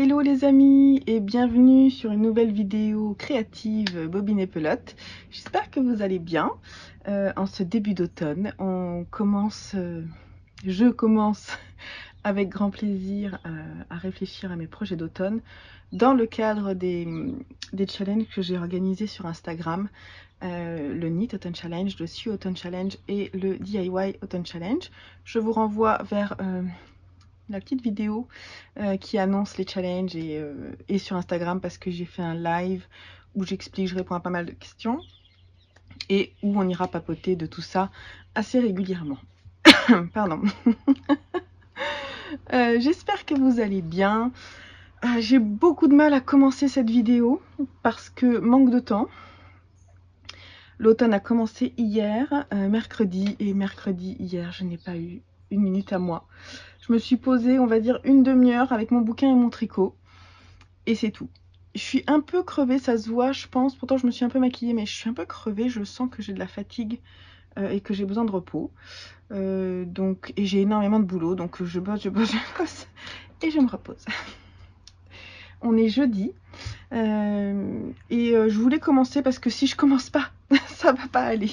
Hello les amis et bienvenue sur une nouvelle vidéo créative Bobine et Pelote. J'espère que vous allez bien en ce début d'automne. Je commence avec grand plaisir à réfléchir à mes projets d'automne dans le cadre des challenges que j'ai organisés sur Instagram. Le Knit Autumn Challenge, le Sew Autumn Challenge et le DIY Autumn Challenge. Je vous renvoie vers la petite vidéo qui annonce les challenges et sur Instagram parce que j'ai fait un live où j'explique, je réponds à pas mal de questions et où on ira papoter de tout ça assez régulièrement. Pardon. J'espère que vous allez bien. J'ai beaucoup de mal à commencer cette vidéo parce que manque de temps. L'automne a commencé hier, mercredi, et mercredi hier je n'ai pas eu une minute à moi. Je me suis posée, on va dire, une demi-heure avec mon bouquin et mon tricot. Et c'est tout. Je suis un peu crevée, ça se voit, je pense. Pourtant, je me suis un peu maquillée, mais je suis un peu crevée. Je sens que j'ai de la fatigue et que j'ai besoin de repos. Et j'ai énormément de boulot. Donc, je bosse et je me repose. On est jeudi. Je voulais commencer parce que si je commence pas, ça va pas aller.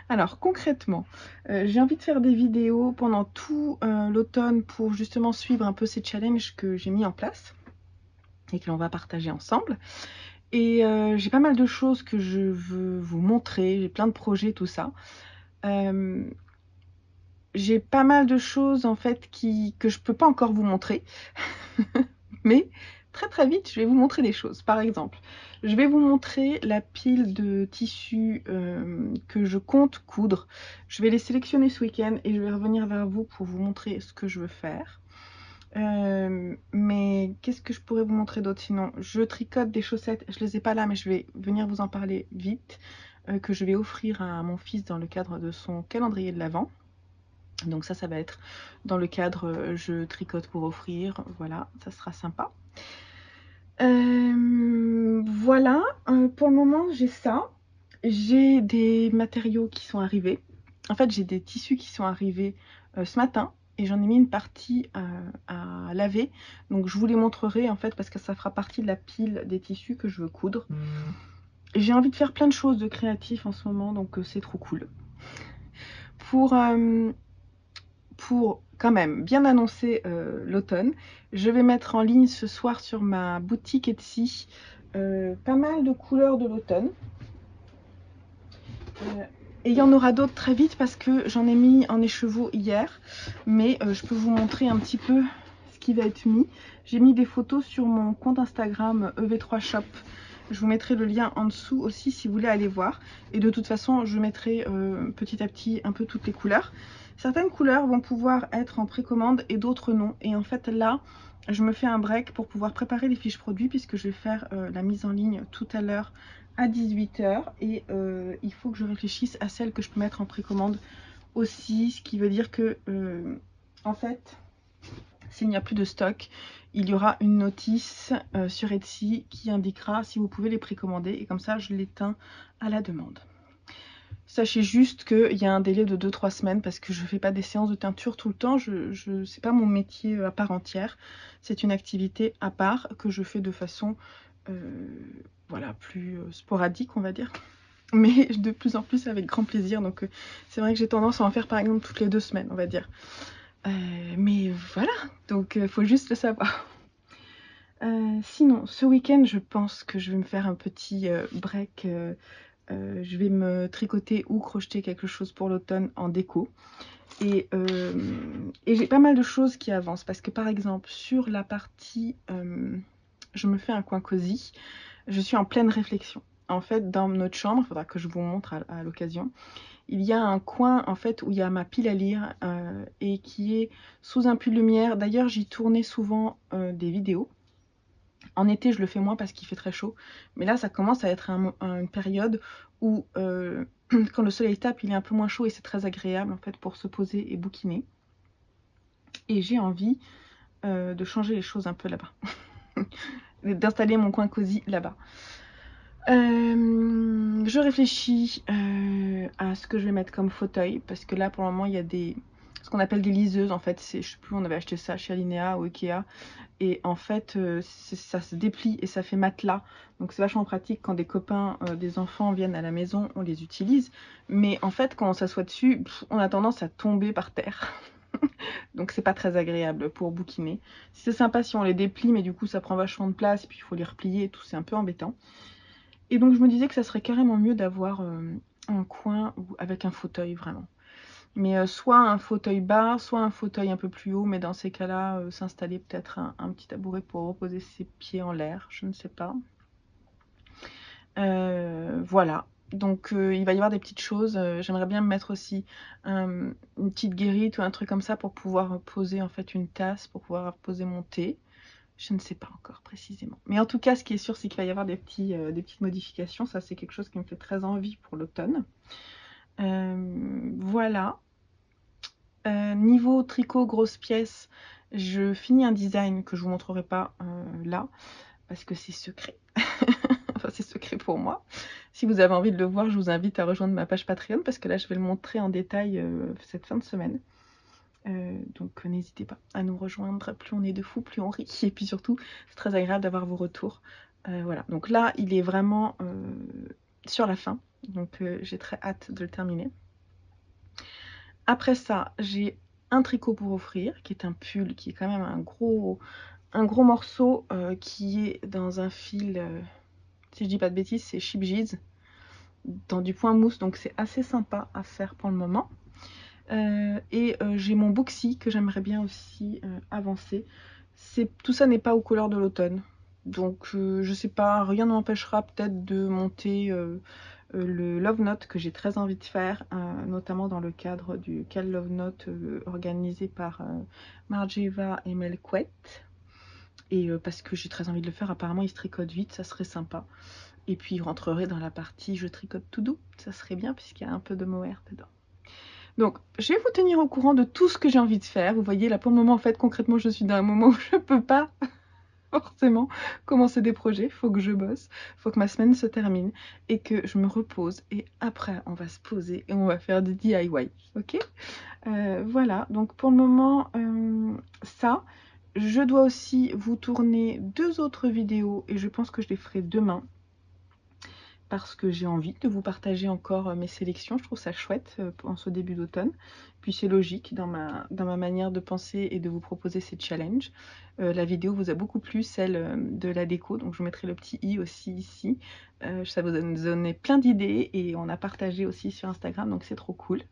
Alors concrètement, j'ai envie de faire des vidéos pendant tout l'automne pour justement suivre un peu ces challenges que j'ai mis en place et que l'on va partager ensemble. Et j'ai pas mal de choses que je veux vous montrer, j'ai plein de projets, tout ça. J'ai pas mal de choses en fait que je peux pas encore vous montrer. Mais très très vite, je vais vous montrer des choses. Par exemple, je vais vous montrer la pile de tissus que je compte coudre. Je vais les sélectionner ce week-end et je vais revenir vers vous pour vous montrer ce que je veux faire. Mais qu'est-ce que je pourrais vous montrer d'autre sinon? Je tricote des chaussettes, je les ai pas là mais je vais venir vous en parler vite, que je vais offrir à mon fils dans le cadre de son calendrier de l'Avent. Donc ça va être dans le cadre je tricote pour offrir, voilà, ça sera sympa. Voilà, pour le moment j'ai ça. J'ai des matériaux qui sont arrivés. En fait j'ai des tissus qui sont arrivés ce matin. Et j'en ai mis une partie à laver. Donc je vous les montrerai en fait parce que ça fera partie de la pile des tissus que je veux coudre. J'ai envie de faire plein de choses de créatif en ce moment, donc c'est trop cool. Pour quand même bien annoncer l'automne, je vais mettre en ligne ce soir sur ma boutique Etsy pas mal de couleurs de l'automne. Et il y en aura d'autres très vite parce que j'en ai mis en écheveau hier. Mais je peux vous montrer un petit peu ce qui va être mis. J'ai mis des photos sur mon compte Instagram EV3Shop. Je vous mettrai le lien en dessous aussi si vous voulez aller voir. Et de toute façon, je mettrai petit à petit un peu toutes les couleurs. Certaines couleurs vont pouvoir être en précommande et d'autres non. Et en fait là, je me fais un break pour pouvoir préparer les fiches produits puisque je vais faire la mise en ligne tout à l'heure à 18 h et il faut que je réfléchisse à celles que je peux mettre en précommande aussi, ce qui veut dire que en fait s'il n'y a plus de stock, il y aura une notice sur Etsy qui indiquera si vous pouvez les précommander et comme ça je l'éteins à la demande. Sachez juste qu'il y a un délai de 2-3 semaines parce que je ne fais pas des séances de teinture tout le temps, c'est pas mon métier à part entière, c'est une activité à part que je fais de façon voilà, plus sporadique on va dire, mais de plus en plus avec grand plaisir. Donc c'est vrai que j'ai tendance à en faire par exemple toutes les 2 semaines on va dire, mais voilà, donc faut juste le savoir. Sinon ce week-end je pense que je vais me faire un petit break, je vais me tricoter ou crocheter quelque chose pour l'automne en déco. Et j'ai pas mal de choses qui avancent parce que par exemple sur la partie je me fais un coin cosy, je suis en pleine réflexion. En fait dans notre chambre, il faudra que je vous montre à l'occasion, il y a un coin en fait où il y a ma pile à lire et qui est sous un puits de lumière. D'ailleurs j'y tournais souvent des vidéos. En été je le fais moins parce qu'il fait très chaud, mais là ça commence à être une période où quand le soleil tape il est un peu moins chaud et c'est très agréable en fait pour se poser et bouquiner. Et j'ai envie de changer les choses un peu là-bas. D'installer mon coin cosy là-bas. Je réfléchis à ce que je vais mettre comme fauteuil parce que là pour le moment il y a ce qu'on appelle des liseuses en fait. Je sais plus, on avait acheté ça chez Alinea ou Ikea. Et en fait, ça se déplie et ça fait matelas. Donc c'est vachement pratique quand des copains, des enfants viennent à la maison, on les utilise. Mais en fait, quand on s'assoit dessus, on a tendance à tomber par terre. Donc c'est pas très agréable pour bouquiner. C'est sympa si on les déplie, mais du coup ça prend vachement de place. Et puis il faut les replier et tout, c'est un peu embêtant. Et donc je me disais que ça serait carrément mieux d'avoir un coin avec un fauteuil vraiment. Mais soit un fauteuil bas, soit un fauteuil un peu plus haut, mais dans ces cas-là, s'installer peut-être un petit tabouret pour reposer ses pieds en l'air, je ne sais pas. Voilà, donc il va y avoir des petites choses. J'aimerais bien me mettre aussi une petite guérite ou un truc comme ça pour pouvoir poser en fait une tasse, pour pouvoir poser mon thé. Je ne sais pas encore précisément. Mais en tout cas, ce qui est sûr, c'est qu'il va y avoir des petites modifications. Ça, c'est quelque chose qui me fait très envie pour l'automne. Voilà. Niveau tricot grosse pièce, je finis un design que je vous montrerai pas là parce que c'est secret. Enfin c'est secret pour moi. Si vous avez envie de le voir, je vous invite à rejoindre ma page Patreon parce que là je vais le montrer en détail cette fin de semaine. Donc n'hésitez pas à nous rejoindre, plus on est de fous, plus on rit. Et puis surtout, c'est très agréable d'avoir vos retours. Voilà, donc là il est vraiment sur la fin, donc j'ai très hâte de le terminer. Après ça, j'ai un tricot pour offrir, qui est un pull, qui est quand même un gros morceau, qui est dans un fil, si je dis pas de bêtises, c'est Chip Jeans, dans du point mousse, donc c'est assez sympa à faire pour le moment. J'ai mon Booksy que j'aimerais bien aussi avancer. Tout ça n'est pas aux couleurs de l'automne, donc je sais pas, rien ne m'empêchera peut-être de monter le Love Note que j'ai très envie de faire, notamment dans le cadre du Cal Love Note organisé par Margieva et Mel Couette. Et parce que j'ai très envie de le faire, apparemment il se tricote vite, ça serait sympa. Et puis il rentrerait dans la partie je tricote tout doux, ça serait bien puisqu'il y a un peu de mohair dedans. Donc je vais vous tenir au courant de tout ce que j'ai envie de faire. Vous voyez là pour le moment en fait concrètement je suis dans un moment où je peux pas forcément commencer des projets, il faut que je bosse, il faut que ma semaine se termine et que je me repose et après on va se poser et on va faire du DIY, ok. Voilà, donc pour le moment ça, je dois aussi vous tourner 2 autres vidéos et je pense que je les ferai demain parce que j'ai envie de vous partager encore mes sélections. Je trouve ça chouette en ce début d'automne. Puis c'est logique dans ma manière de penser et de vous proposer ces challenges. La vidéo vous a beaucoup plu, celle de la déco, donc je vous mettrai le petit i aussi ici. Ça vous a donné plein d'idées et on a partagé aussi sur Instagram, donc c'est trop cool.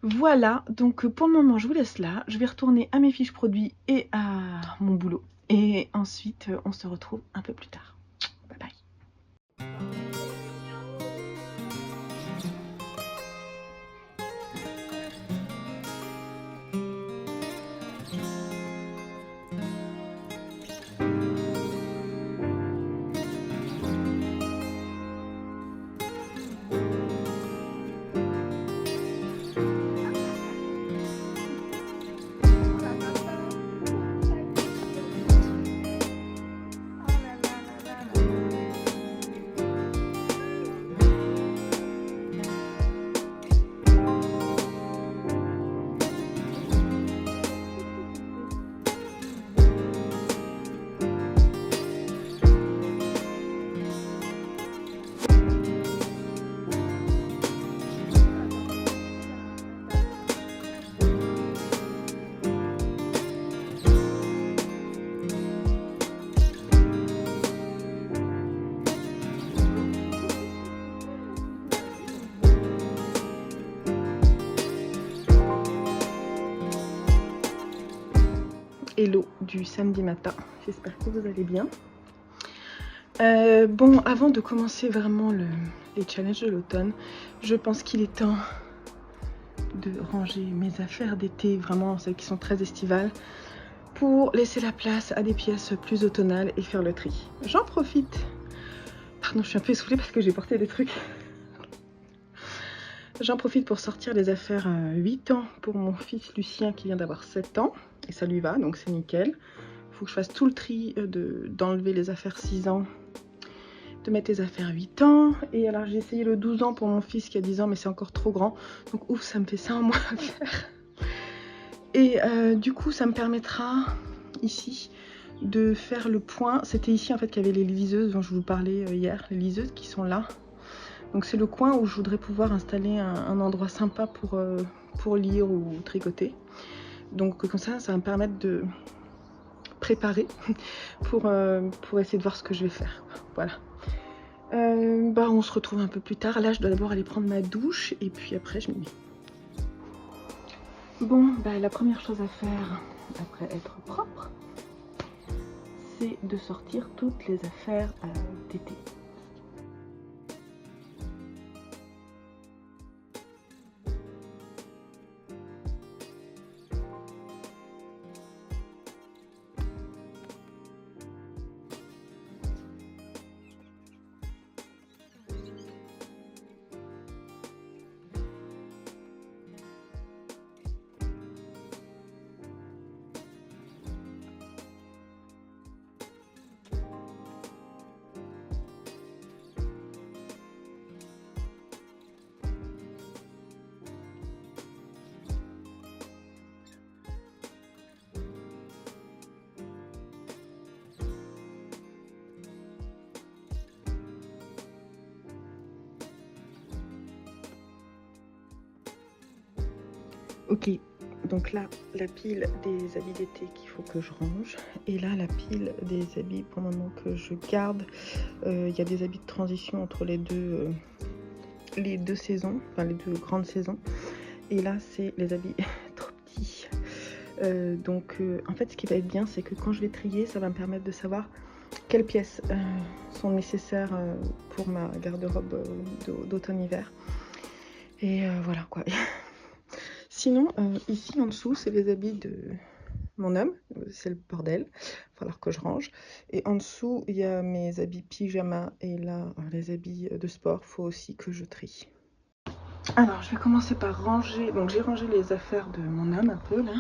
Voilà, donc pour le moment je vous laisse là. Je vais retourner à mes fiches produits et à mon boulot. Et ensuite on se retrouve un peu plus tard. Bye bye. Hello du samedi matin, j'espère que vous allez bien. Bon, avant de commencer vraiment les challenges de l'automne, je pense qu'il est temps de ranger mes affaires d'été, vraiment celles qui sont très estivales, pour laisser la place à des pièces plus automnales et faire le tri. J'en profite. Pardon, je suis un peu essoufflée parce que j'ai porté des trucs. J'en profite pour sortir les affaires 8 ans pour mon fils Lucien qui vient d'avoir 7 ans. Et ça lui va, donc c'est nickel. Il faut que je fasse tout le tri d'enlever les affaires 6 ans, de mettre les affaires 8 ans. Et alors j'ai essayé le 12 ans pour mon fils qui a 10 ans, mais c'est encore trop grand. Donc ouf, ça me fait ça en moins à faire. Et du coup ça me permettra ici de faire le point. C'était ici en fait qu'il y avait les liseuses dont je vous parlais hier, les liseuses qui sont là. Donc c'est le coin où je voudrais pouvoir installer un endroit sympa pour lire ou tricoter. Donc comme ça va me permettre de préparer pour essayer de voir ce que je vais faire. Voilà. On se retrouve un peu plus tard. Là je dois d'abord aller prendre ma douche et puis après je m'y mets. Bon, la première chose à faire après être propre, c'est de sortir toutes les affaires d'été. Ok, donc là, la pile des habits d'été qu'il faut que je range. Et là, la pile des habits pour le moment que je garde. Il y a des habits de transition entre les deux saisons, enfin les deux grandes saisons. Et là, c'est les habits trop petits. En fait, ce qui va être bien, c'est que quand je vais trier, ça va me permettre de savoir quelles pièces sont nécessaires pour ma garde-robe d'automne-hiver. Et voilà quoi. Sinon, ici en dessous, c'est les habits de mon homme, c'est le bordel, il va falloir que je range. Et en dessous, il y a mes habits pyjama et là, les habits de sport, il faut aussi que je trie. Alors, je vais commencer par ranger. Donc, j'ai rangé les affaires de mon homme un peu là,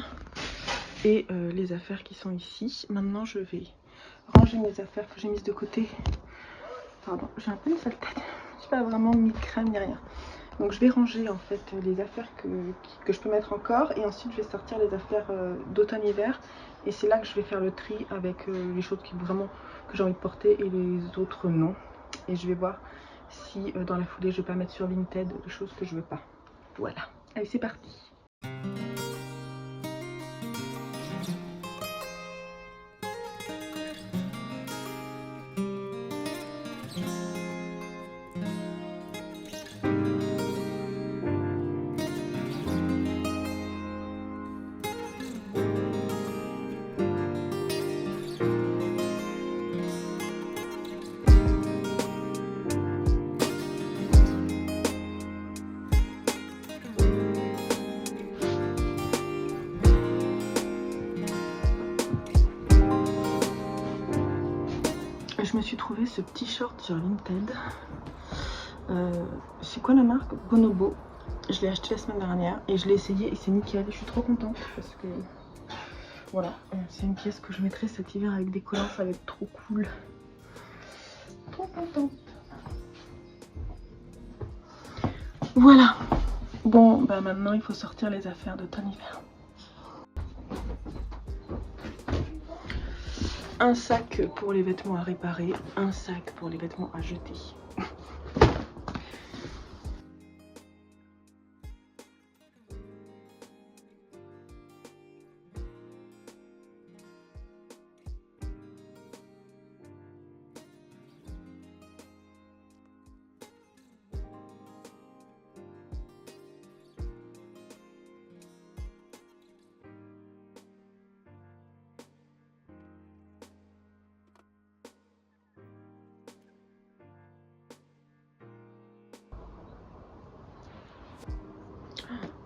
et les affaires qui sont ici. Maintenant, je vais ranger mes affaires que j'ai mises de côté. Pardon, j'ai un peu une sale tête. Je n'ai pas vraiment mis de crème ni rien. Donc je vais ranger en fait les affaires que je peux mettre encore et ensuite je vais sortir les affaires d'automne-hiver et c'est là que je vais faire le tri avec les choses qui vraiment que j'ai envie de porter et les autres non. Et je vais voir si dans la foulée je vais pas mettre sur Vinted les choses que je veux pas. Voilà, allez c'est parti. Je me suis trouvé ce petit short sur Vinted. C'est quoi la marque? Bonobo. Je l'ai acheté la semaine dernière et je l'ai essayé et c'est nickel. Je suis trop contente parce que voilà, c'est une pièce que je mettrai cet hiver avec des collants, ça va être trop cool. Trop contente. Voilà. Bon, maintenant il faut sortir les affaires d'automne-hiver. Un sac pour les vêtements à réparer, un sac pour les vêtements à jeter.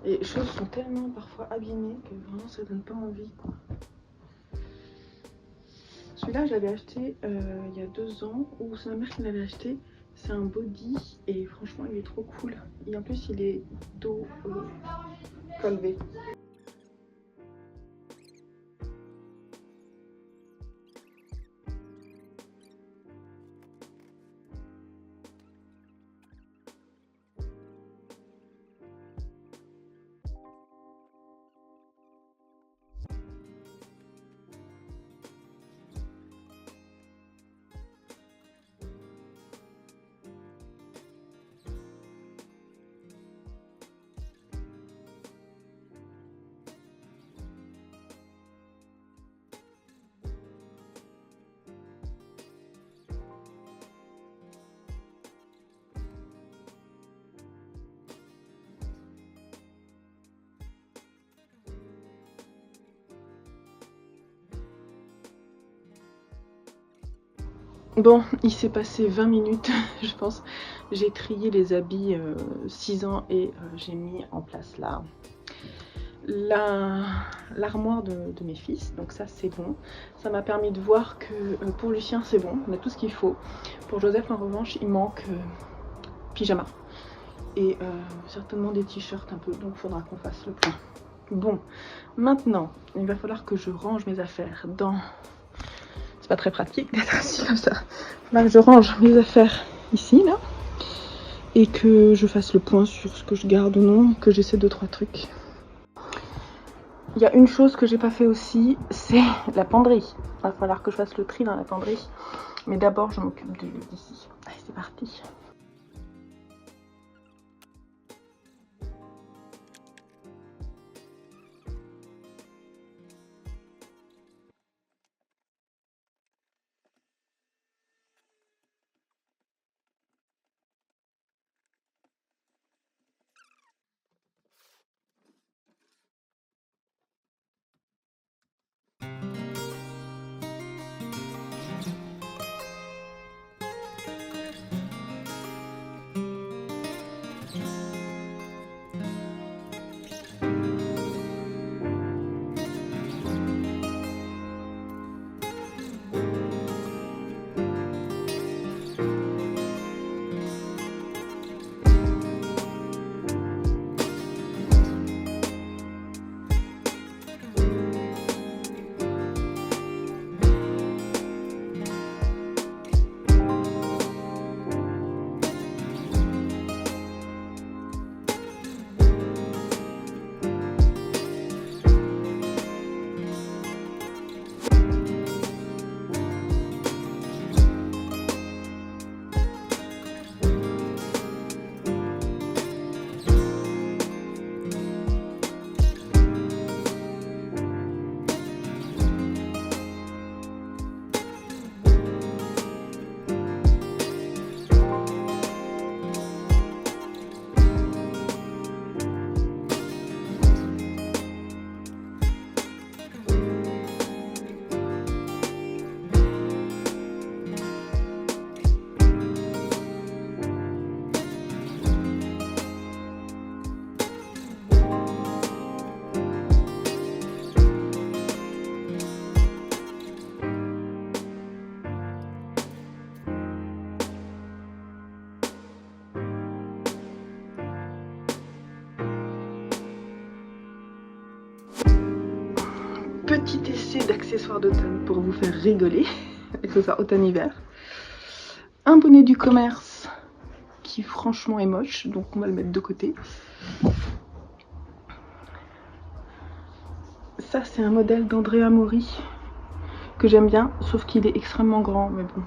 Et les choses sont tellement parfois abîmées que vraiment ça donne pas envie quoi. Celui-là je l'avais acheté il y a 2 ans, ou c'est ma mère qui l'avait acheté. C'est un body et franchement il est trop cool. Et en plus il est dos colvé. Bon, il s'est passé 20 minutes, je pense. J'ai trié les habits 6 ans et j'ai mis en place l'armoire de mes fils. Donc ça, c'est bon. Ça m'a permis de voir que pour Lucien, c'est bon. On a tout ce qu'il faut. Pour Joseph, en revanche, il manque pyjama. Et certainement des t-shirts un peu. Donc il faudra qu'on fasse le point. Bon, maintenant, il va falloir que je range mes affaires dans... C'est pas très pratique d'être assis comme ça. Là, je range mes affaires ici, là. Et que je fasse le point sur ce que je garde ou non, que j'essaie 2-3 trucs. Il y a une chose que j'ai pas fait aussi, c'est la penderie. Il va falloir que je fasse le tri dans la penderie. Mais d'abord, je m'occupe d'ici. Allez, c'est parti. Petit essai d'accessoires d'automne pour vous faire rigoler, que ça automne-hiver. Un bonnet du commerce qui franchement est moche, donc on va le mettre de côté. Ça, c'est un modèle d'Andrea Mori que j'aime bien, sauf qu'il est extrêmement grand, mais bon,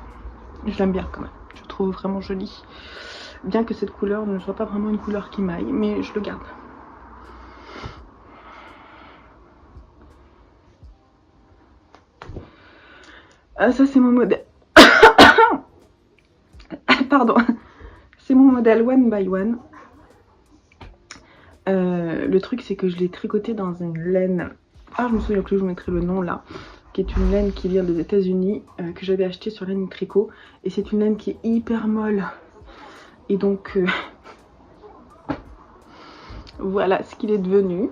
je l'aime bien quand même. Je le trouve vraiment joli, bien que cette couleur ne soit pas vraiment une couleur qui m'aille, mais je le garde. Ah, ça c'est mon modèle. Pardon, c'est mon modèle One by One. Le truc c'est que je l'ai tricoté dans une laine. Ah, je me souviens plus, je vous mettrai le nom là. Qui est une laine qui vient des États-Unis, que j'avais acheté sur Laine Tricot. Et c'est une laine qui est hyper molle. Et donc, voilà ce qu'il est devenu.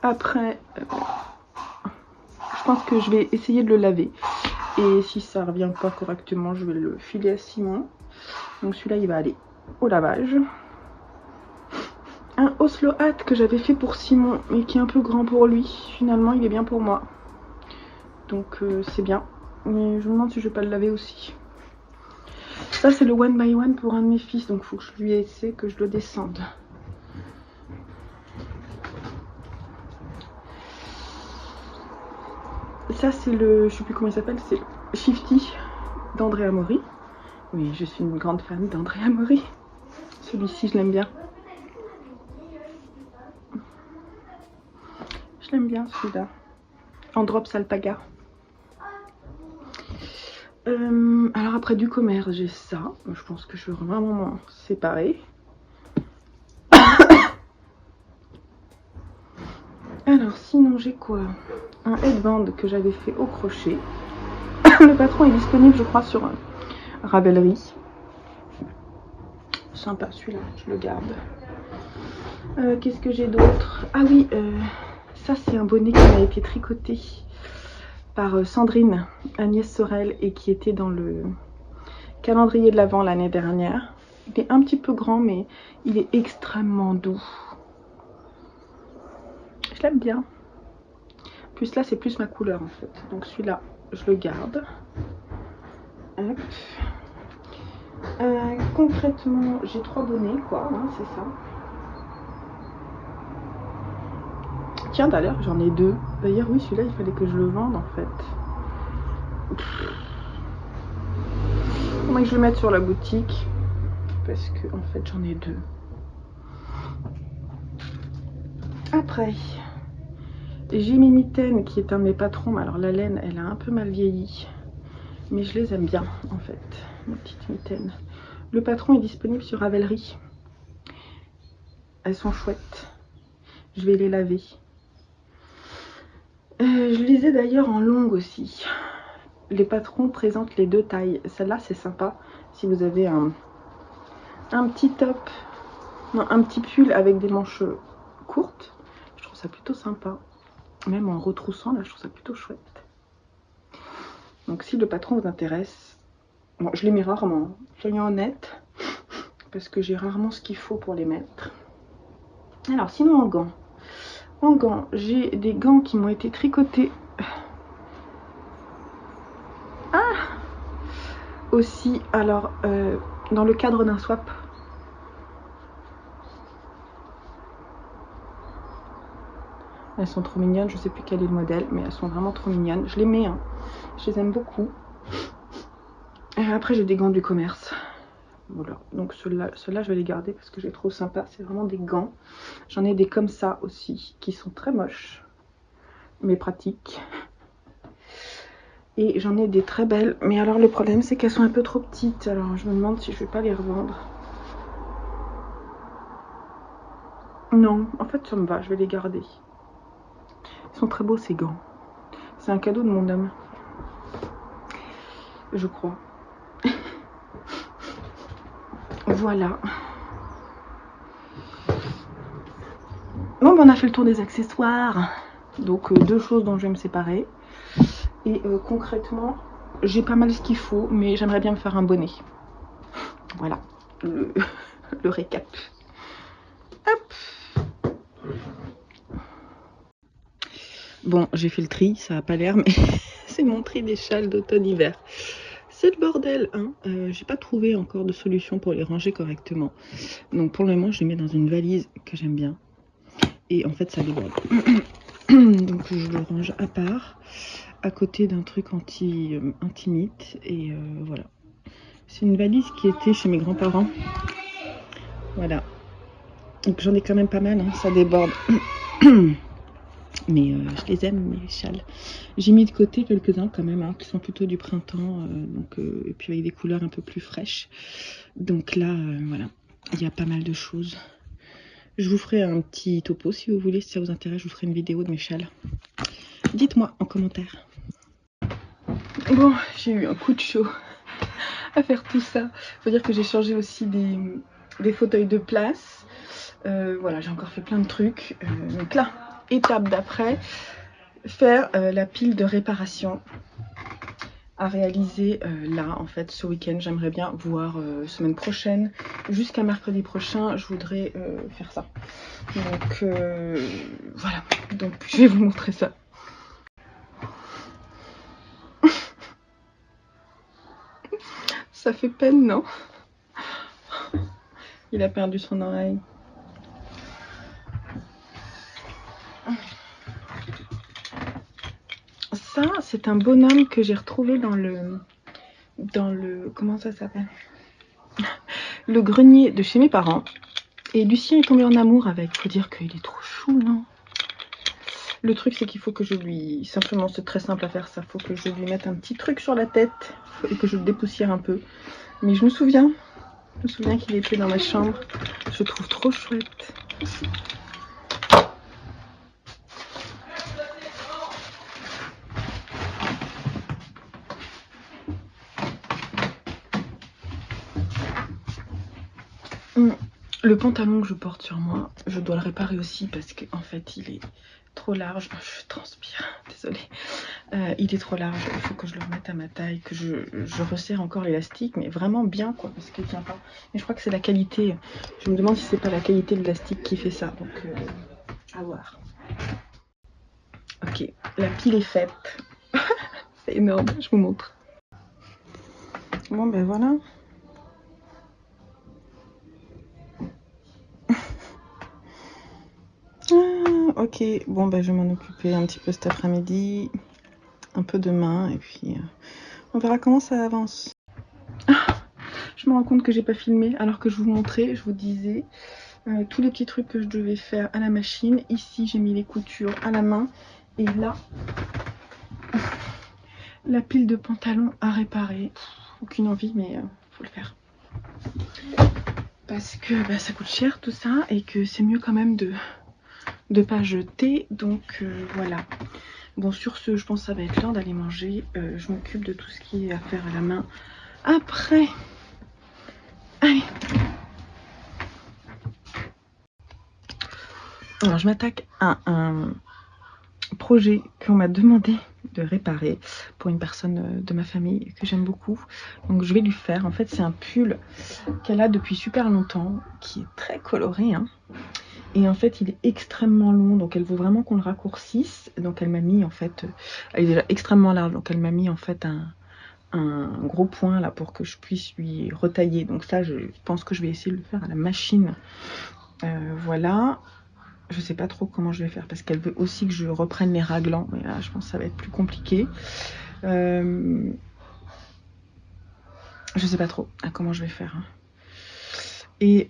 Après, je pense que je vais essayer de le laver. Et si ça revient pas correctement, je vais le filer à Simon. Donc celui-là, il va aller au lavage. Un Oslo Hat que j'avais fait pour Simon, mais qui est un peu grand pour lui. Finalement, il est bien pour moi. Donc c'est bien. Mais je me demande si je vais pas le laver aussi. Ça, c'est le One by One pour un de mes fils. Donc il faut que je lui essaie, que je le descende. Ça, c'est le... je sais plus comment il s'appelle. C'est 50 d'Andrea Mori. Oui, je suis une grande fan d'Andrea Mori. Celui-ci, je l'aime bien. Je l'aime bien, celui-là. En drops alpaga. Alors après du commerce, j'ai ça. Je pense que je vais vraiment m'en séparer. Alors sinon j'ai quoi? Un headband que j'avais fait au crochet. Le patron est disponible, je crois, sur Ravelry. Sympa celui-là, je le garde. Qu'est-ce que j'ai d'autre? Ah oui, ça c'est un bonnet qui m'a été tricoté par Sandrine Agnès Sorel et qui était dans le calendrier de l'Avent l'année dernière. Il est un petit peu grand, mais il est extrêmement doux. Je l'aime bien. Plus là, c'est plus ma couleur en fait. Donc celui-là, je le garde. Hop. Concrètement, j'ai 3 bonnets, quoi, hein, c'est ça. Tiens, d'ailleurs, j'en ai 2. D'ailleurs, oui, celui-là, il fallait que je le vende en fait. Faudrait que je le mette sur la boutique. Parce que, en fait, j'en ai 2. Après, j'ai mes mitaines qui est un de mes patrons. Alors, la laine, elle a un peu mal vieilli. Mais je les aime bien, en fait, mes petites mitaines. Le patron est disponible sur Ravelry. Elles sont chouettes. Je vais les laver. Je les ai d'ailleurs en longue aussi. Les patrons présentent les 2 tailles. Celle-là, c'est sympa. Si vous avez un petit top, non, un petit pull avec des manches courtes, je trouve ça plutôt sympa. Même en retroussant, là, je trouve ça plutôt chouette. Donc si le patron vous intéresse, bon, je les mets rarement, soyons honnêtes, parce que j'ai rarement ce qu'il faut pour les mettre. Alors sinon en gants, j'ai des gants qui m'ont été tricotés. Ah, aussi, alors dans le cadre d'un swap. Elles sont trop mignonnes, je sais plus quel est le modèle, mais elles sont vraiment trop mignonnes. Je les mets, hein. Je les aime beaucoup. Et après j'ai des gants du commerce. Voilà, donc ceux-là, je vais les garder parce que j'ai trop sympa. C'est vraiment des gants. J'en ai des comme ça aussi, qui sont très moches, mais pratiques. Et j'en ai des très belles, mais alors le problème c'est qu'elles sont un peu trop petites. Alors je me demande si je vais pas les revendre. Non, en fait ça me va, je vais les garder. Ils sont très beaux ces gants. C'est un cadeau de mon homme, je crois. Voilà. Bon, ben, on a fait le tour des accessoires. Donc 2 choses dont je vais me séparer. Et concrètement, j'ai pas mal ce qu'il faut, mais j'aimerais bien me faire un bonnet. Voilà, le récap. Hop. Bon, j'ai fait le tri, ça a pas l'air, mais c'est mon tri des châles d'automne-hiver. C'est le bordel, hein. J'ai pas trouvé encore de solution pour les ranger correctement. Donc pour le moment, je les mets dans une valise que j'aime bien. Et en fait, ça déborde. Donc je le range à part, à côté d'un truc anti-mythe. Et voilà. C'est une valise qui était chez mes grands-parents. Voilà. Donc j'en ai quand même pas mal, hein, ça déborde. Mais je les aime, mes châles. J'ai mis de côté quelques-uns quand même, hein, qui sont plutôt du printemps. Et puis avec des couleurs un peu plus fraîches. Donc là, voilà, il y a pas mal de choses. Je vous ferai un petit topo si vous voulez, si ça vous intéresse, je vous ferai une vidéo de mes châles. Dites-moi en commentaire. Bon, j'ai eu un coup de chaud à faire tout ça. Faut dire que j'ai changé aussi des fauteuils de place. Voilà, j'ai encore fait plein de trucs. Donc là, étape d'après, faire la pile de réparation à réaliser là, en fait, ce week-end. J'aimerais bien voir semaine prochaine, jusqu'à mercredi prochain, je voudrais faire ça. Donc voilà, donc je vais vous montrer ça. Ça fait peine, non? Il a perdu son oreille. Ça, c'est un bonhomme que j'ai retrouvé dans le comment ça s'appelle? Le grenier de chez mes parents. Et Lucien est tombé en amour avec. Faut dire qu'il est trop chou, non? Le truc, c'est qu'il faut que je lui... Simplement, c'est très simple à faire ça. Faut que je lui mette un petit truc sur la tête et que je le dépoussière un peu. Mais je me souviens qu'il était dans ma chambre. Je le trouve trop chouette. Le pantalon que je porte sur moi, je dois le réparer aussi parce qu'en fait il est trop large. Je transpire, désolée. Il est trop large, il faut que je le remette à ma taille, que je resserre encore l'élastique, mais vraiment bien quoi, parce qu'il tient pas. Mais je crois que c'est la qualité. Je me demande si c'est pas la qualité de l'élastique qui fait ça, donc à voir. Ok, la pile est faite. C'est énorme, je vous montre. Bon ben voilà. Ok, bon ben je vais m'en occuper un petit peu cet après-midi, un peu demain, et puis on verra comment ça avance. Je me rends compte que j'ai pas filmé alors que je vous montrais, je vous disais tous les petits trucs que je devais faire à la machine. Ici j'ai mis les coutures à la main et là la pile de pantalons à réparer. Aucune envie mais faut le faire. Parce que bah, ça coûte cher tout ça et que c'est mieux quand même de pas jeter. Donc voilà. Bon sur ce je pense que ça va être l'heure d'aller manger. Je m'occupe de tout ce qui est à faire à la main après. Allez. Alors je m'attaque à un projet qu'on m'a demandé de réparer pour une personne de ma famille que j'aime beaucoup. Donc je vais lui faire. En fait c'est un pull qu'elle a depuis super longtemps, qui est très coloré. Hein. Et en fait il est extrêmement long, donc elle veut vraiment qu'on le raccourcisse. Donc elle m'a mis en fait, elle est déjà extrêmement large, donc elle m'a mis en fait un gros point là pour que je puisse lui retailler. Donc ça je pense que je vais essayer de le faire à la machine. Voilà. Je sais pas trop comment je vais faire parce qu'elle veut aussi que je reprenne les raglans. Mais là, je pense que ça va être plus compliqué. Je sais pas trop comment je vais faire. Hein. Et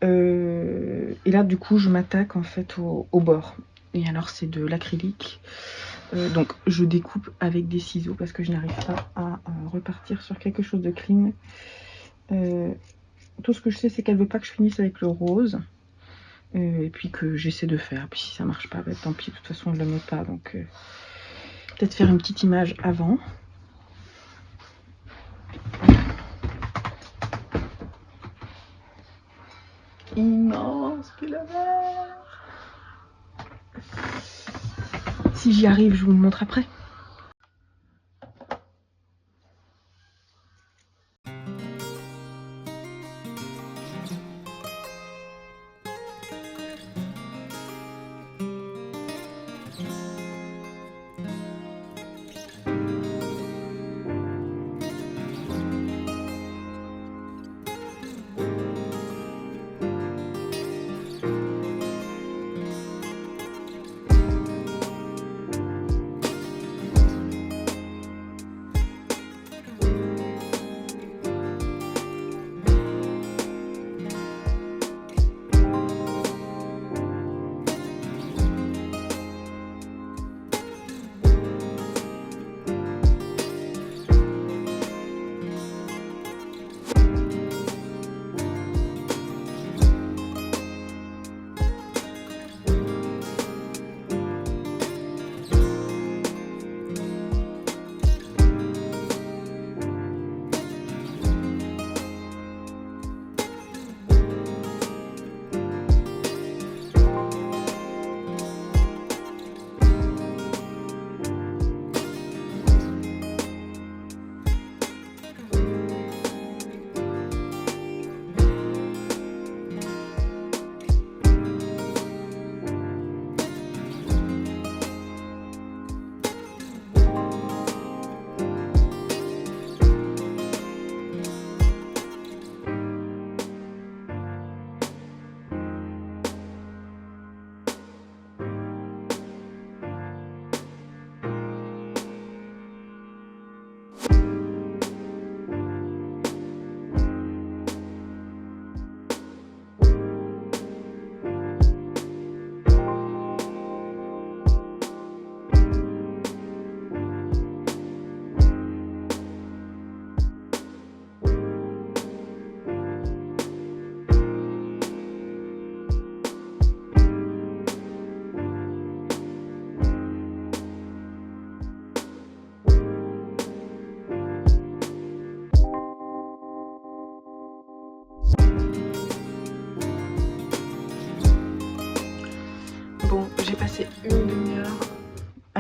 là, du coup, je m'attaque en fait au bord. Et alors, c'est de l'acrylique. Donc, je découpe avec des ciseaux parce que je n'arrive pas à repartir sur quelque chose de clean. Tout ce que je sais, c'est qu'elle veut pas que je finisse avec le rose. Et puis que j'essaie de faire. Puis si ça marche pas, bah, tant pis. De toute façon, je le mets pas. Donc, peut-être faire une petite image avant. Immense pull vert. Si j'y arrive, je vous le montre après.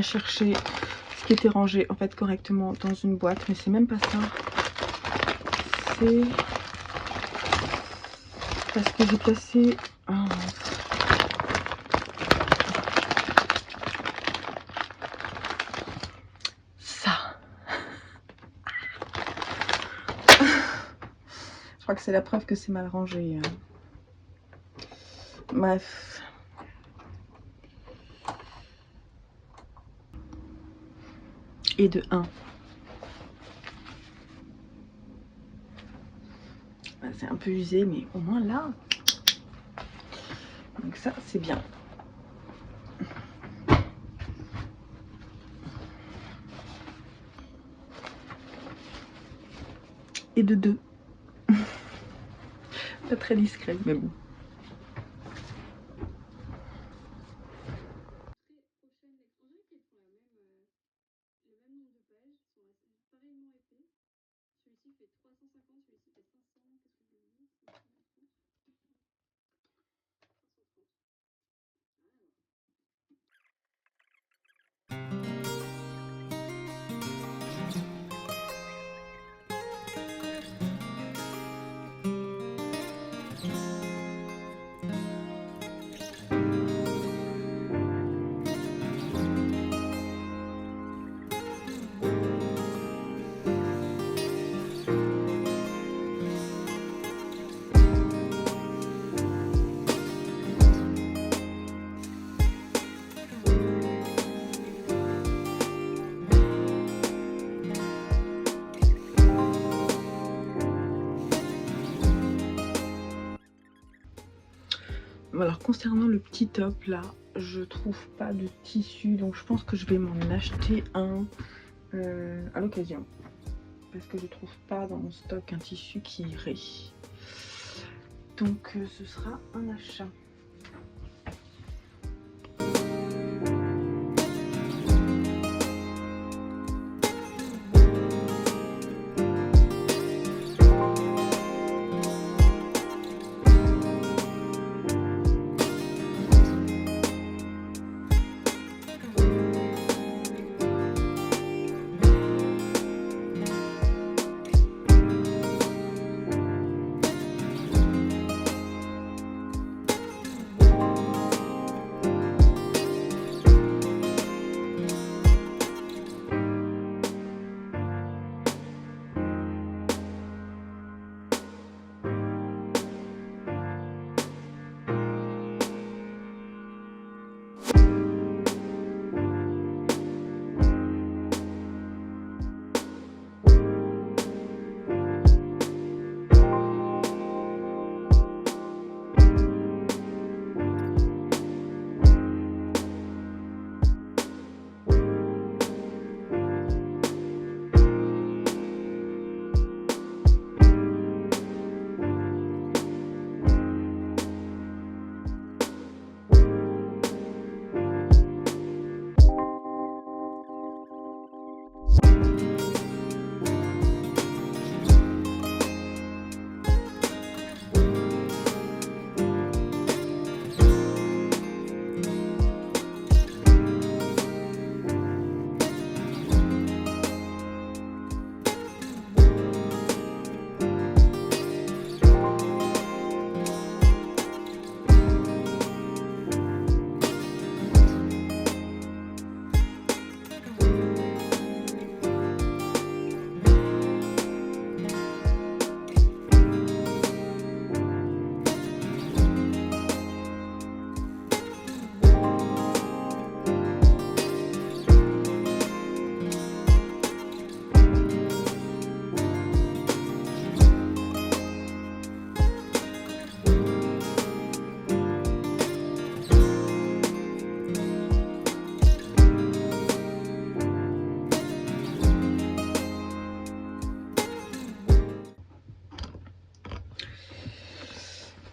chercher ce qui était rangé en fait correctement dans une boîte, mais c'est même pas ça. C'est parce que j'ai placé ça. Je crois que c'est la preuve que c'est mal rangé. Bref. Et de 1. C'est un peu usé, mais au moins là. Donc ça, c'est bien. Et de 2. Pas très discret, mais bon. Alors concernant le petit top là, je trouve pas de tissu, donc je pense que je vais m'en acheter un à l'occasion, parce que je trouve pas dans mon stock un tissu qui irait. Donc ce sera un achat.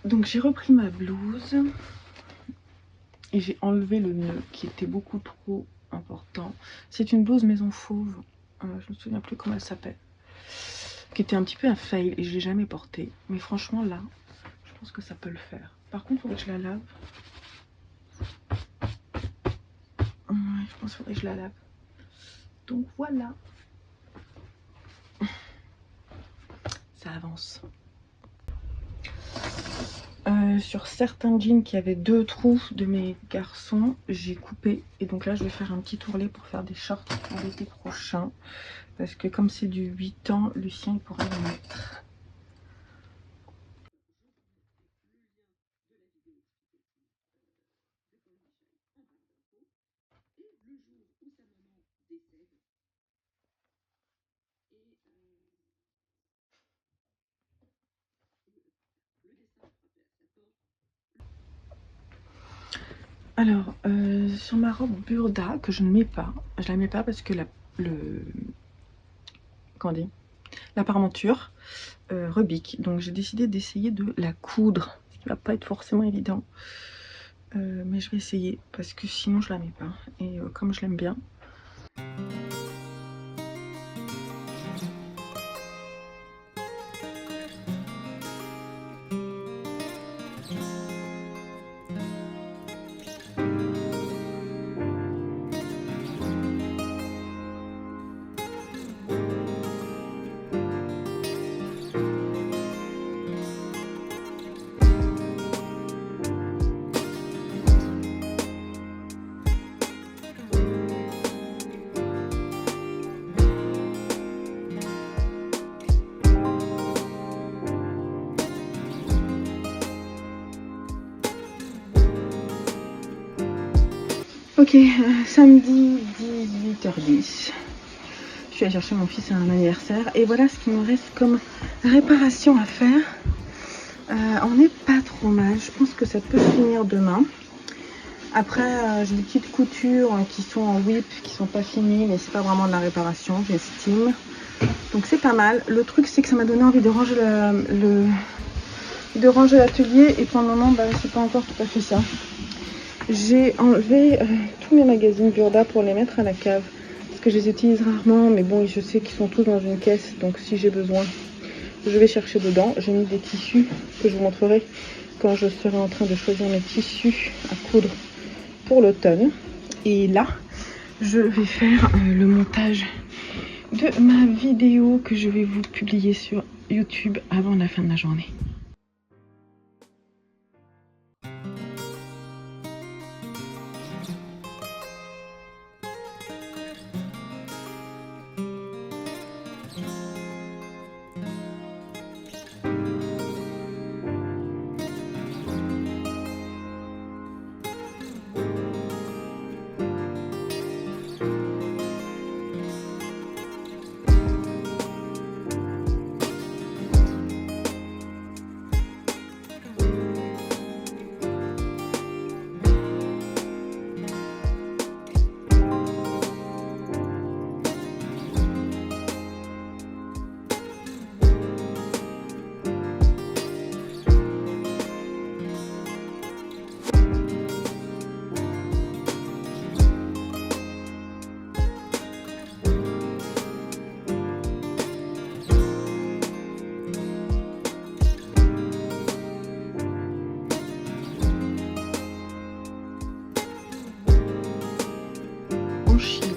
Donc j'ai repris ma blouse et j'ai enlevé le nœud qui était beaucoup trop important. C'est une blouse maison fauve, je me souviens plus comment elle s'appelle, qui était un petit peu un fail et je l'ai jamais portée. Mais franchement là, je pense que ça peut le faire. Par contre, il faut que je la lave. Ouais, je pense qu'il faudrait que je la lave. Donc voilà. Ça avance. Sur certains jeans qui avaient 2 trous de mes garçons, j'ai coupé. Et donc là, je vais faire un petit tourlet pour faire des shorts pour l'été prochain. Parce que comme c'est du 8 ans, Lucien il pourra le mettre. Alors, sur ma robe Burda, que je ne mets pas, je la mets pas parce que comment dire, la parementure rebique. Donc j'ai décidé d'essayer de la coudre, ce qui va pas être forcément évident. Mais je vais essayer parce que sinon je la mets pas. Et comme je l'aime bien. Ok, samedi 18h10. Je suis allée chercher mon fils à un anniversaire. Et voilà ce qu'il me reste comme réparation à faire. On n'est pas trop mal. Je pense que ça peut finir demain. Après, j'ai des petites coutures qui sont en whip, qui sont pas finies, mais c'est pas vraiment de la réparation, j'estime. Donc c'est pas mal. Le truc, c'est que ça m'a donné envie de ranger l'atelier. Et pour le moment, bah, c'est pas encore tout à fait ça. J'ai enlevé tous mes magazines Burda pour les mettre à la cave. Parce que je les utilise rarement, mais bon, je sais qu'ils sont tous dans une caisse. Donc si j'ai besoin, je vais chercher dedans. J'ai mis des tissus que je vous montrerai quand je serai en train de choisir mes tissus à coudre pour l'automne. Et là, je vais faire le montage de ma vidéo que je vais vous publier sur YouTube avant la fin de la journée.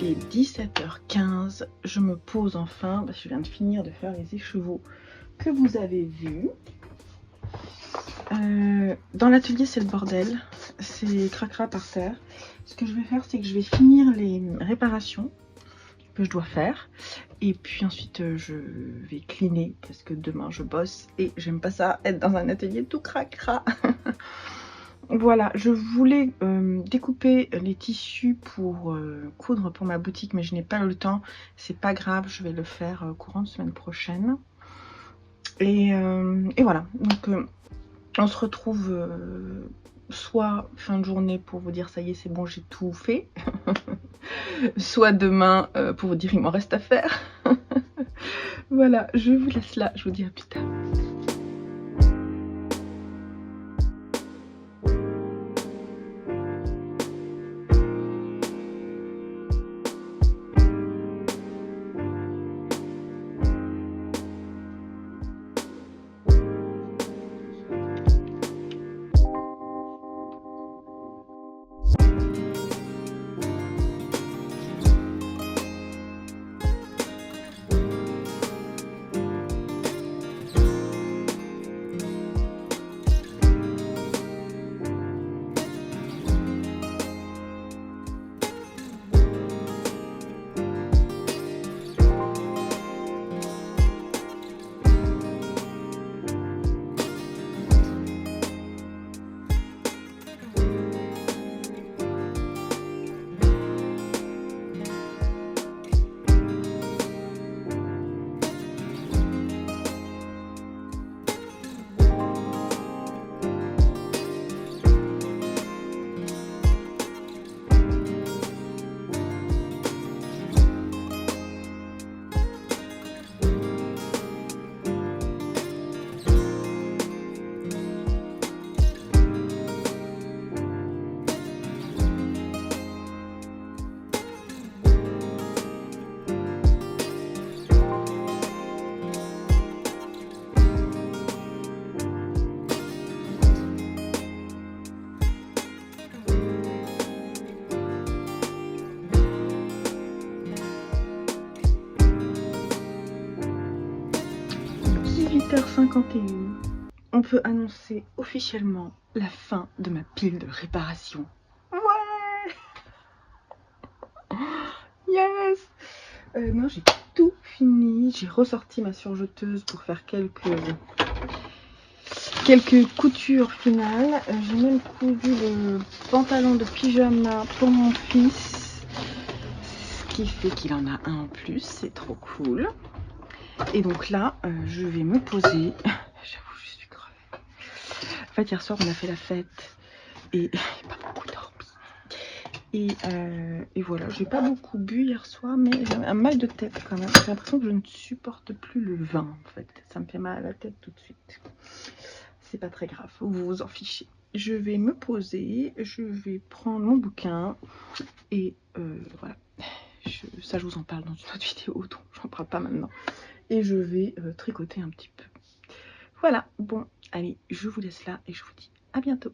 Il est 17h15, je me pose enfin parce que je viens de finir de faire les écheveaux que vous avez vus. Dans l'atelier c'est le bordel, c'est cracra par terre. Ce que je vais faire, c'est que je vais finir les réparations que je dois faire et puis ensuite je vais cleaner parce que demain je bosse et j'aime pas ça être dans un atelier tout cracra. Voilà, je voulais découper les tissus pour coudre pour ma boutique, mais je n'ai pas eu le temps. C'est pas grave, je vais le faire courant de semaine prochaine. Et voilà, donc on se retrouve soit fin de journée pour vous dire ça y est, c'est bon, j'ai tout fait. Soit demain pour vous dire il m'en reste à faire. Voilà, je vous laisse là, je vous dis à plus tard. 18h51. On peut annoncer officiellement la fin de ma pile de réparation. Ouais. Yes. Non, j'ai tout fini. J'ai ressorti ma surjeteuse pour faire quelques coutures finales. J'ai même cousu le pantalon de pyjama pour mon fils, ce qui fait qu'il en a un en plus, c'est trop cool. Et donc là, je vais me poser. J'avoue, je suis crevée. En fait, hier soir, on a fait la fête et pas beaucoup dormi. Et voilà, j'ai pas beaucoup bu hier soir, mais j'ai un mal de tête quand même. J'ai l'impression que je ne supporte plus le vin en fait. Ça me fait mal à la tête tout de suite. C'est pas très grave, vous vous en fichez. Je vais me poser, je vais prendre mon bouquin et voilà. Ça, je vous en parle dans une autre vidéo, donc j'en parle pas maintenant. Et je vais tricoter un petit peu. Voilà, bon, allez, je vous laisse là et je vous dis à bientôt.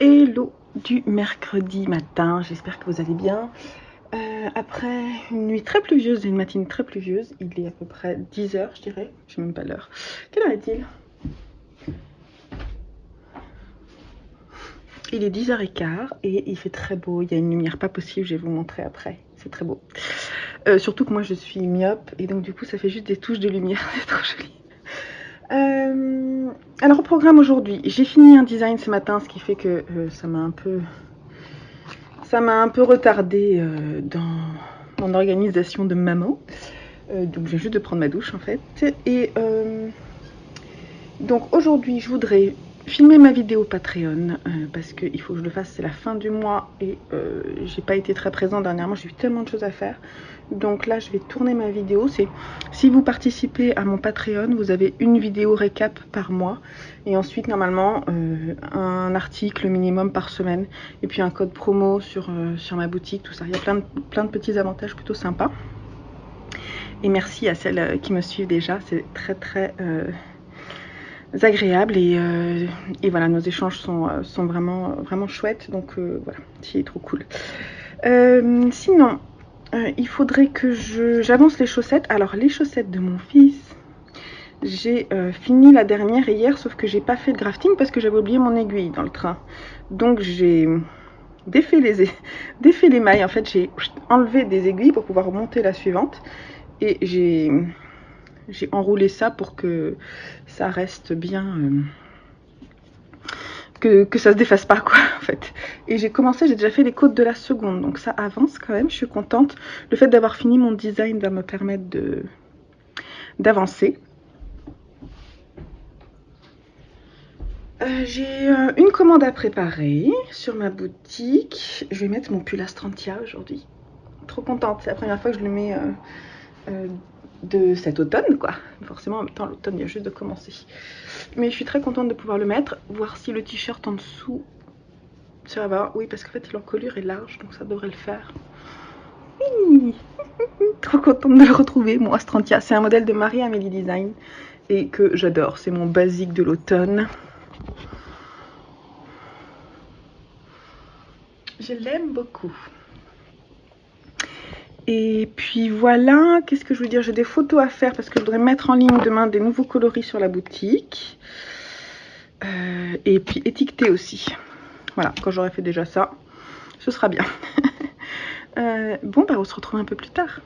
Hello du mercredi matin, j'espère que vous allez bien. Après une nuit très pluvieuse et une matinée très pluvieuse, il est à peu près 10h je dirais, je sais même pas l'heure. Quelle heure est-il? Il est 10h15 et il fait très beau, il y a une lumière pas possible, je vais vous montrer après, c'est très beau. Surtout que moi je suis myope et donc du coup ça fait juste des touches de lumière, c'est trop joli. Alors au programme aujourd'hui, j'ai fini un design ce matin, ce qui fait que ça m'a un peu retardé dans mon organisation de maman. Donc je viens juste de prendre ma douche en fait. Et donc aujourd'hui je voudrais filmer ma vidéo Patreon parce qu'il faut que je le fasse, c'est la fin du mois et j'ai pas été très présente dernièrement, j'ai eu tellement de choses à faire. Donc là je vais tourner ma vidéo. C'est si vous participez à mon Patreon, vous avez une vidéo récap par mois et ensuite normalement un article minimum par semaine et puis un code promo sur ma boutique, tout ça. Il y a plein de petits avantages plutôt sympas. Et merci à celles qui me suivent déjà, c'est très agréable et voilà, nos échanges sont vraiment chouettes, donc voilà, c'est trop cool. Sinon il faudrait que j'avance les chaussettes. Alors les chaussettes de mon fils, j'ai fini la dernière hier, sauf que j'ai pas fait de grafting parce que j'avais oublié mon aiguille dans le train, donc j'ai défait les mailles. En fait j'ai enlevé des aiguilles pour pouvoir monter la suivante et j'ai enroulé ça pour que ça reste bien, que ça se défasse pas quoi en fait. Et j'ai déjà fait les côtes de la seconde, donc ça avance quand même, je suis contente. Le fait d'avoir fini mon design va me permettre d'avancer. J'ai une commande à préparer sur ma boutique. Je vais mettre mon pull Astrantia aujourd'hui. Trop contente, c'est la première fois que je le mets de cet automne quoi. Forcément en même temps l'automne vient juste de commencer, mais je suis très contente de pouvoir le mettre, voir si le t-shirt en dessous ça va. Oui, parce qu'en fait l'encolure est large donc ça devrait le faire. Oui. Trop contente de le retrouver, mon Astrantia. C'est un modèle de Marie-Amélie Design et que j'adore, c'est mon basique de l'automne. Je l'aime beaucoup. Et puis voilà, qu'est-ce que je veux dire, j'ai des photos à faire parce que je voudrais mettre en ligne demain des nouveaux coloris sur la boutique. Et puis étiqueter aussi. Voilà, quand j'aurai fait déjà ça, ce sera bien. Bon, bah on se retrouve un peu plus tard.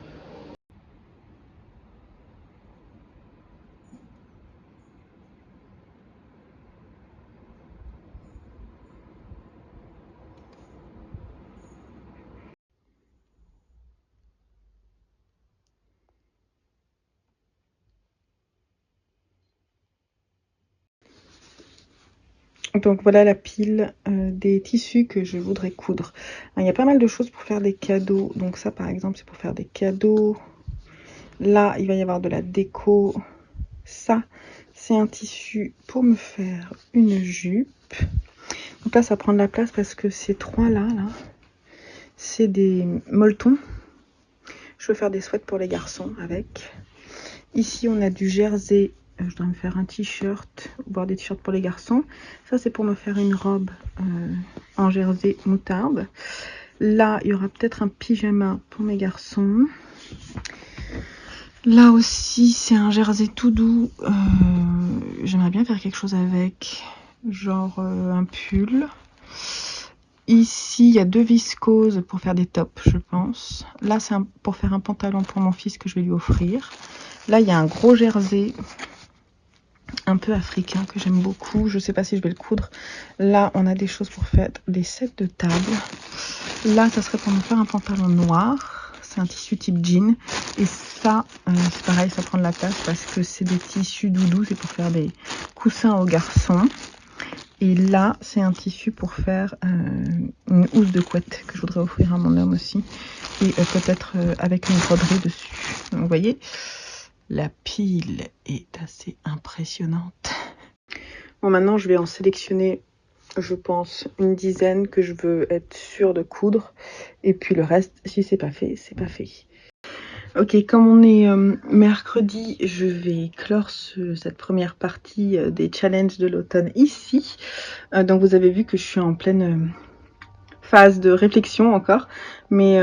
Donc voilà la pile des tissus que je voudrais coudre. Il y a pas mal de choses pour faire des cadeaux. Donc ça par exemple c'est pour faire des cadeaux. Là il va y avoir de la déco. Ça c'est un tissu pour me faire une jupe. Donc là ça prend de la place parce que ces trois là, c'est des molletons. Je veux faire des sweats pour les garçons avec. Ici on a du jersey. Je dois me faire un t-shirt, voire des t-shirts pour les garçons. Ça, c'est pour me faire une robe en jersey moutarde. Là, il y aura peut-être un pyjama pour mes garçons. Là aussi, c'est un jersey tout doux. J'aimerais bien faire quelque chose avec, genre un pull. Ici, il y a deux viscoses pour faire des tops, je pense. Là, c'est pour faire un pantalon pour mon fils que je vais lui offrir. Là, il y a un gros jersey un peu africain que j'aime beaucoup. Je sais pas si je vais le coudre. Là on a des choses pour faire des sets de table. Là ça serait pour me faire un pantalon noir. C'est un tissu type jean. Et ça c'est pareil, ça prend de la place parce que c'est des tissus doudous. C'est pour faire des coussins aux garçons. Et là c'est un tissu pour faire une housse de couette que je voudrais offrir à mon homme aussi. Et peut-être avec une broderie dessus. Donc, vous voyez, la pile est assez impressionnante. Bon, maintenant, je vais en sélectionner, je pense, une dizaine que je veux être sûre de coudre. Et puis le reste, si c'est pas fait, c'est pas fait. Ok, comme on est mercredi, je vais clore cette première partie des challenges de l'automne ici. Donc vous avez vu que je suis en pleine phase de réflexion encore. Mais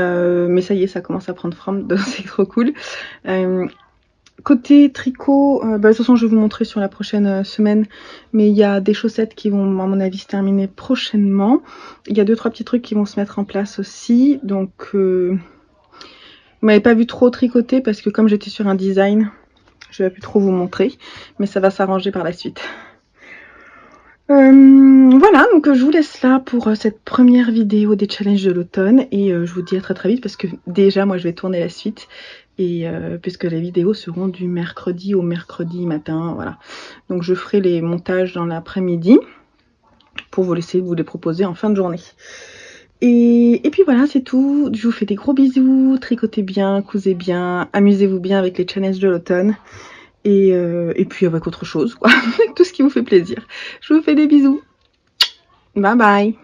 ça y est, ça commence à prendre forme, donc c'est trop cool. Côté tricot, de toute façon je vais vous montrer sur la prochaine semaine, mais il y a des chaussettes qui vont à mon avis se terminer prochainement. Il y a 2-3 petits trucs qui vont se mettre en place aussi, donc vous m'avez pas vu trop tricoter parce que comme j'étais sur un design, je vais plus trop vous montrer, mais ça va s'arranger par la suite. Voilà, donc je vous laisse là pour cette première vidéo des challenges de l'automne et je vous dis à très vite parce que déjà moi je vais tourner la suite et puisque les vidéos seront du mercredi au mercredi matin, voilà. Donc je ferai les montages dans l'après-midi pour vous laisser vous les proposer en fin de journée. Et puis voilà, c'est tout. Je vous fais des gros bisous, tricotez bien, cousez bien, amusez-vous bien avec les challenges de l'automne. Et puis avec autre chose, quoi. Tout ce qui vous fait plaisir. Je vous fais des bisous. Bye bye.